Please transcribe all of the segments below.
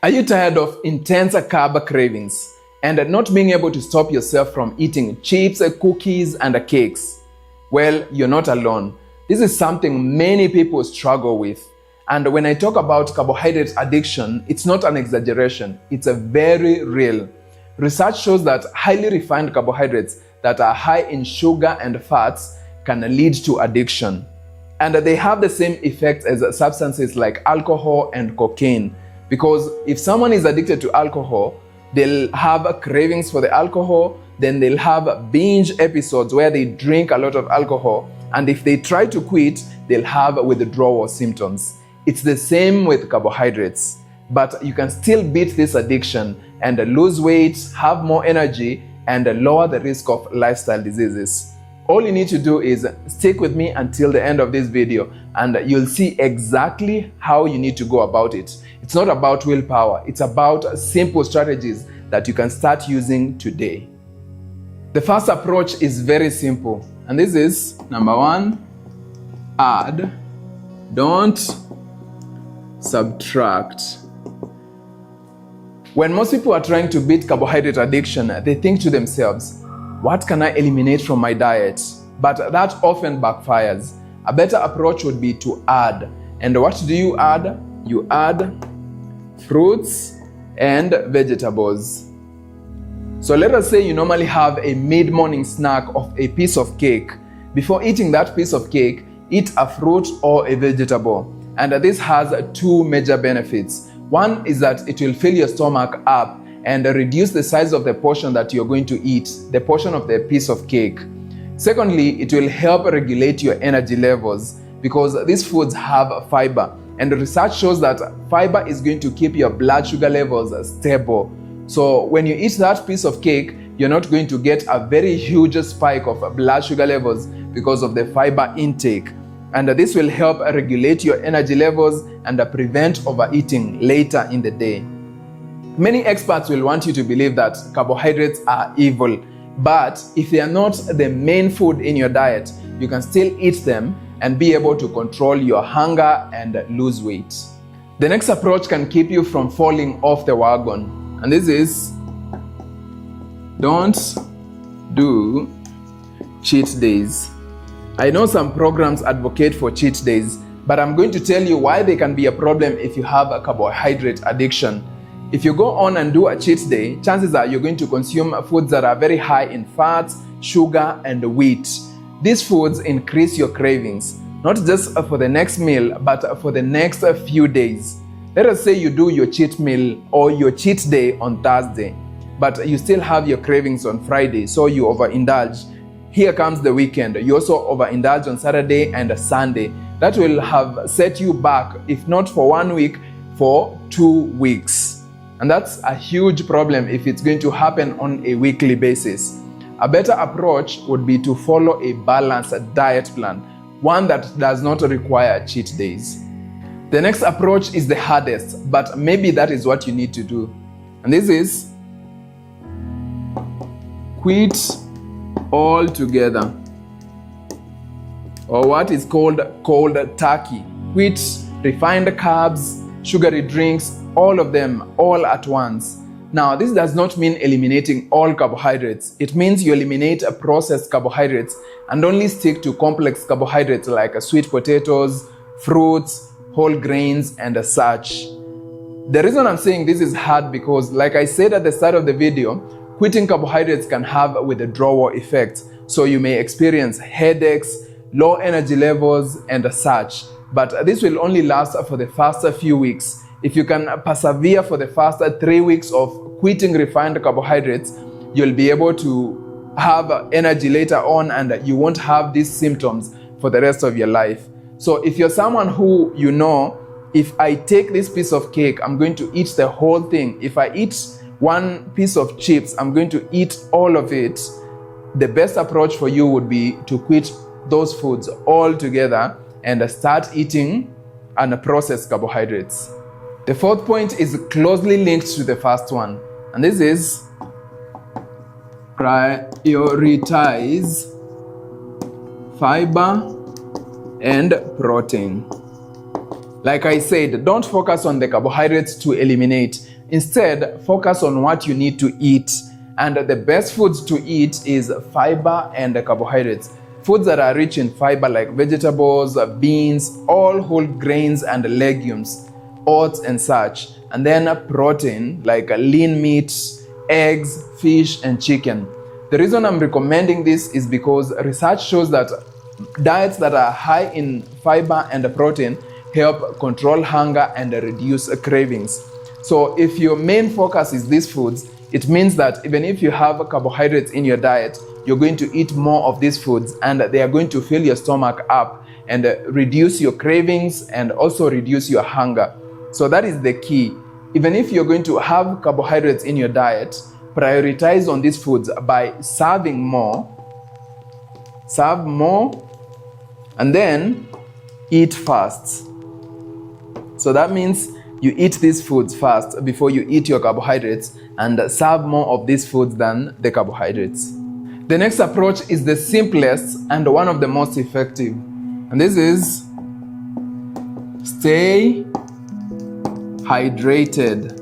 Are you tired of intense carb cravings and not being able to stop yourself from eating chips, cookies, and cakes? Well, you're not alone. This is something many people struggle with. And when I talk about carbohydrate addiction, it's not an exaggeration. It's a very real. Research shows that highly refined carbohydrates that are high in sugar and fats can lead to addiction. And they have the same effect as substances like alcohol and cocaine. Because if someone is addicted to alcohol, they'll have cravings for the alcohol, then they'll have binge episodes where they drink a lot of alcohol, and if they try to quit, they'll have withdrawal symptoms. It's the same with carbohydrates, but you can still beat this addiction and lose weight, have more energy, and lower the risk of lifestyle diseases. All you need to do is stick with me until the end of this video and you'll see exactly how you need to go about it. It's not about willpower, it's about simple strategies that you can start using today. The first approach is very simple, and this is number 1, add, don't subtract. When most people are trying to beat carbohydrate addiction, they think to themselves, what can I eliminate from my diet? But that often backfires. A better approach would be to add. And what do you add? You add fruits and vegetables. So let us say you normally have a mid-morning snack of a piece of cake. Before eating that piece of cake, eat a fruit or a vegetable. And this has 2 major benefits. One is that it will fill your stomach up and reduce the size of the portion that you're going to eat, the portion of the piece of cake. Secondly, it will help regulate your energy levels because these foods have fiber, and research shows that fiber is going to keep your blood sugar levels stable. So when you eat that piece of cake, you're not going to get a very huge spike of blood sugar levels because of the fiber intake. And this will help regulate your energy levels and prevent overeating later in the day. Many experts will want you to believe that carbohydrates are evil, but if they are not the main food in your diet, you can still eat them and be able to control your hunger and lose weight. The next approach can keep you from falling off the wagon, and this is don't do cheat days. I know some programs advocate for cheat days, but I'm going to tell you why they can be a problem if you have a carbohydrate addiction. If you go on and do a cheat day, chances are you're going to consume foods that are very high in fats, sugar, and wheat. These foods increase your cravings, not just for the next meal, but for the next few days. Let us say you do your cheat meal or your cheat day on Thursday, but you still have your cravings on Friday, so you overindulge. Here comes the weekend. You also overindulge on Saturday and Sunday. That will have set you back, if not for 1 week, for 2 weeks. And that's a huge problem if it's going to happen on a weekly basis. A better approach would be to follow a balanced diet plan, one that does not require cheat days. The next approach is the hardest, but maybe that is what you need to do. And this is quit altogether, or what is called cold turkey. Quit refined carbs, sugary drinks, all of them, all at once. Now, this does not mean eliminating all carbohydrates. It means you eliminate processed carbohydrates and only stick to complex carbohydrates like sweet potatoes, fruits, whole grains, and such. The reason I'm saying this is hard because, like I said at the start of the video, quitting carbohydrates can have withdrawal effects. So you may experience headaches, low energy levels, and such. But this will only last for the first few weeks. If you can persevere for the first 3 weeks of quitting refined carbohydrates, you'll be able to have energy later on and you won't have these symptoms for the rest of your life. So if you're someone who you know, if I take this piece of cake, I'm going to eat the whole thing. If I eat 1 piece of chips, I'm going to eat all of it. The best approach for you would be to quit those foods altogether and start eating unprocessed carbohydrates. The fourth point is closely linked to the first one, and this is prioritize fiber and protein. Like I said, don't focus on the carbohydrates to eliminate. Instead, focus on what you need to eat. And the best foods to eat is fiber and carbohydrates. Foods that are rich in fiber like vegetables, beans, all whole grains and legumes, oats and such. And then protein like lean meat, eggs, fish and chicken. The reason I'm recommending this is because research shows that diets that are high in fiber and protein help control hunger and reduce cravings. So if your main focus is these foods, it means that even if you have carbohydrates in your diet, you're going to eat more of these foods and they are going to fill your stomach up and reduce your cravings and also reduce your hunger. So that is the key. Even if you're going to have carbohydrates in your diet, prioritize on these foods by serving more, serve more, and then eat fast. So that means you eat these foods first before you eat your carbohydrates and serve more of these foods than the carbohydrates. The next approach is the simplest and one of the most effective. And this is stay hydrated.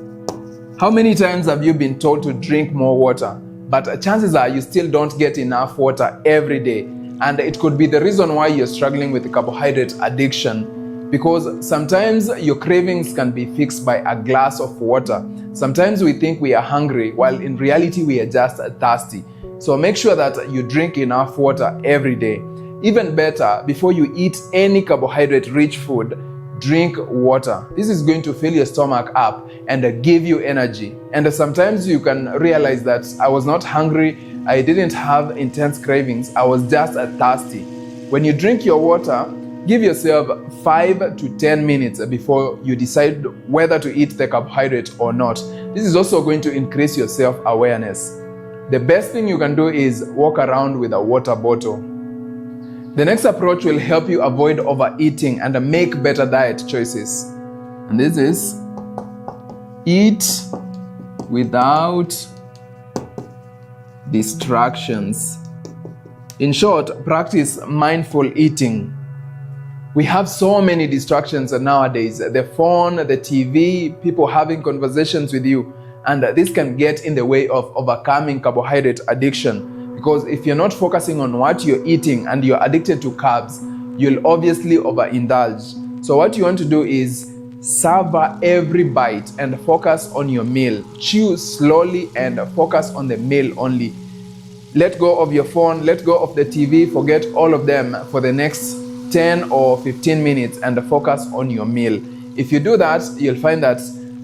How many times have you been told to drink more water? But chances are you still don't get enough water every day. And it could be the reason why you're struggling with carbohydrate addiction. Because sometimes your cravings can be fixed by a glass of water. Sometimes we think we are hungry, while in reality we are just thirsty. So make sure that you drink enough water every day. Even better, before you eat any carbohydrate-rich food, drink water. This is going to fill your stomach up and give you energy. And sometimes you can realize that I was not hungry, I didn't have intense cravings, I was just thirsty. When you drink your water, give yourself 5 to 10 minutes before you decide whether to eat the carbohydrate or not. This is also going to increase your self-awareness. The best thing you can do is walk around with a water bottle. The next approach will help you avoid overeating and make better diet choices. And this is eat without distractions. In short, practice mindful eating. We have so many distractions nowadays. The phone, the TV, people having conversations with you. And this can get in the way of overcoming carbohydrate addiction. Because if you're not focusing on what you're eating and you're addicted to carbs, you'll obviously overindulge. So what you want to do is savor every bite and focus on your meal. Chew slowly and focus on the meal only. Let go of your phone, let go of the TV, forget all of them for the next 10 or 15 minutes and focus on your meal. If you do that, you'll find that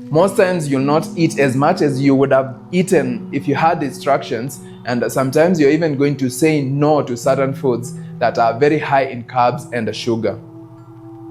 most times you'll not eat as much as you would have eaten if you had distractions, and sometimes you're even going to say no to certain foods that are very high in carbs and sugar.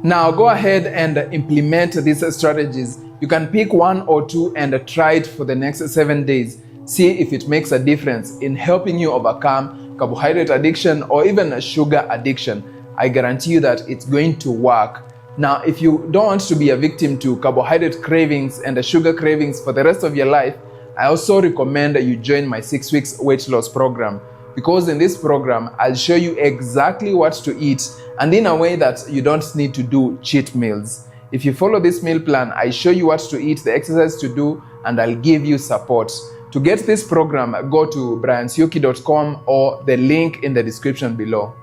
Now go ahead and implement these strategies. You can pick one or two and try it for the next 7 days. See if it makes a difference in helping you overcome carbohydrate addiction or even sugar addiction. I guarantee you that it's going to work. Now, if you don't want to be a victim to carbohydrate cravings and sugar cravings for the rest of your life, I also recommend that you join my 6 weeks weight loss program. Because in this program, I'll show you exactly what to eat and in a way that you don't need to do cheat meals. If you follow this meal plan, I show you what to eat, the exercise to do, and I'll give you support. To get this program, go to briansyuki.com or the link in the description below.